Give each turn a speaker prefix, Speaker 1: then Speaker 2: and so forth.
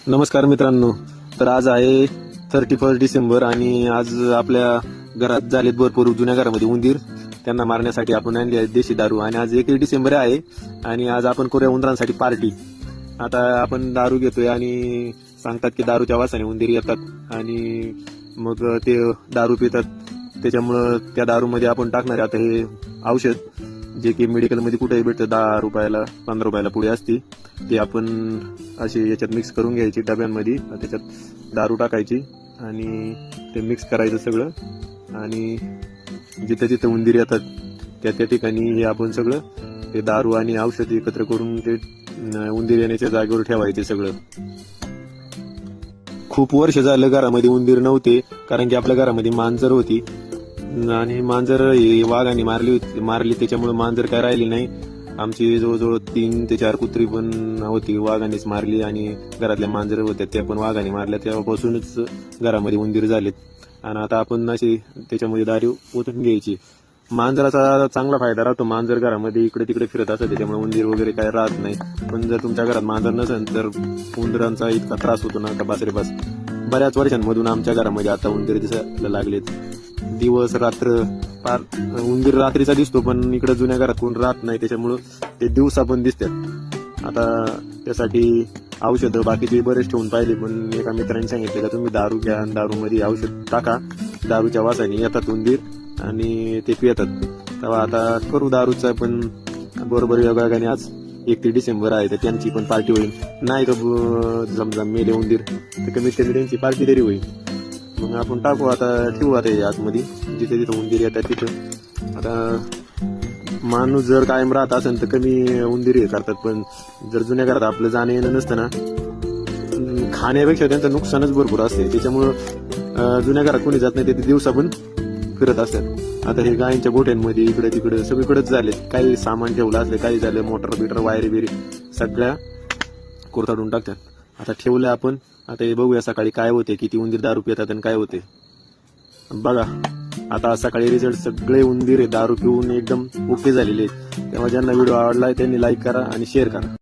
Speaker 1: नमस्कार मित्रांनो. तर आज आहे 31 डिसेंबर आणि आज आपल्या घरात झालेत भरपूर जुन्या घरामध्ये उंदीर. त्यांना मारण्यासाठी आपण आणली आहे देशी दारू आणि आज 1 डिसेंबर आहे आणि आज आपण करूया उंदरांसाठी पार्टी. आता आपण दारू घेतोय आणि सांगतात की दारूच्या वासाने उंदीर येतात आणि मग ते दारू पितात. त्याच्यामुळं त्या दारूमध्ये आपण टाकणार आहे आता हे औषध, जे की मेडिकलमध्ये कुठेही भेटतं. 10 रुपयाला 15 रुपयाला पुढे असते. ते आपण अशी याच्यात मिक्स करून घ्यायची डब्यांमध्ये, त्याच्यात दारू टाकायची आणि ते मिक्स करायचं सगळं. आणि जिथं जिथं उंदीर येतात त्या त्या ठिकाणी हे आपण सगळं ते दारू आणि औषध एकत्र करून ते उंदीर येण्याच्या जागेवर ठेवायचे सगळं. खूप वर्ष झालं घरामध्ये उंदीर नव्हते, कारण की आपल्या घरामध्ये मांजर होती आणि मांजर ही वाघाने मारली त्याच्यामुळे मांजर काय राहिली नाही. आमची जवळजवळ 3 ते 4 कुत्री पण होती, वाघानेच मारली. आणि घरातल्या मांजर होत्या त्या पण वाघाने मारल्या. तेव्हापासूनच घरामध्ये उंदीर झालेत आणि आता आपण अशी त्याच्यामध्ये दारू ओतून घ्यायची. मांजराचा चांगला फायदा राहतो. मांजर घरामध्ये इकडे तिकडे फिरत असतं, त्याच्यामुळे उंदीर वगैरे काय राहत नाही. पण जर तुमच्या घरात मांजर नसेल तर उंदरांचा इतका त्रास होतो ना का बास रे बास. बऱ्याच वर्षांमधून आमच्या घरामध्ये आता उंदीर दिसायला लागलेत. दिवस रात्र फार उंदीर रात्रीचा दिसतो, पण इकडे जुन्या घरात कोण राहत नाही, त्याच्यामुळं ते दिवसा पण दिसतात. आता त्यासाठी औषधं बाकीचे बरेच ठेवून पाहिले, पण एका मित्राने सांगितलं का तुम्ही दारू घ्या आणि दारूमध्ये औषध टाका, दारूच्या वासाने येतात उंदीर आणि ते पितात. तेव्हा आता करू दारूचा पण बरोबर योगाने. आज 1 डिसेंबर आहे तर त्यांची पण पार्टी होईल. नाही तर समजा मेले उंदीर तर कमीत कमी त्यांची पार्टी तरी होईल. मग आपण टाकू आता, ठेवू आता हे आतमध्ये जिथे जिथे उंदीर येतात तिथं. आता माणूस जर कायम राहत असेल तर कमी उंदीर हे करतात, पण जर जुन्या घरात आपलं जाणं येणं नसतं ना, खाण्यापेक्षा त्यांचं नुकसानच भरपूर असते. त्याच्यामुळं जुन्या घरात कोणी जात नाही, ते दिवसा पण फिरत असतात. आता हे गायींच्या गोठ्यांमध्ये इकडे तिकडे सगळीकडेच झाले. काही सामान ठेवलं असले, काही झालं, मोटर बिटर वायरी बिरी सगळ्या कुरताडून टाकतात. आता ठेवलं आपण. आता हे बघूया सकाळी काय होते, किती उंदीर दारू पितात आणि काय होते बघा. आता सकाळी रिझल्ट सगळे उंदीर दारू पिऊन एकदम ओके झालेले. तेव्हा ज्यांना व्हिडिओ आवडला त्यांनी लाईक करा आणि शेअर करा.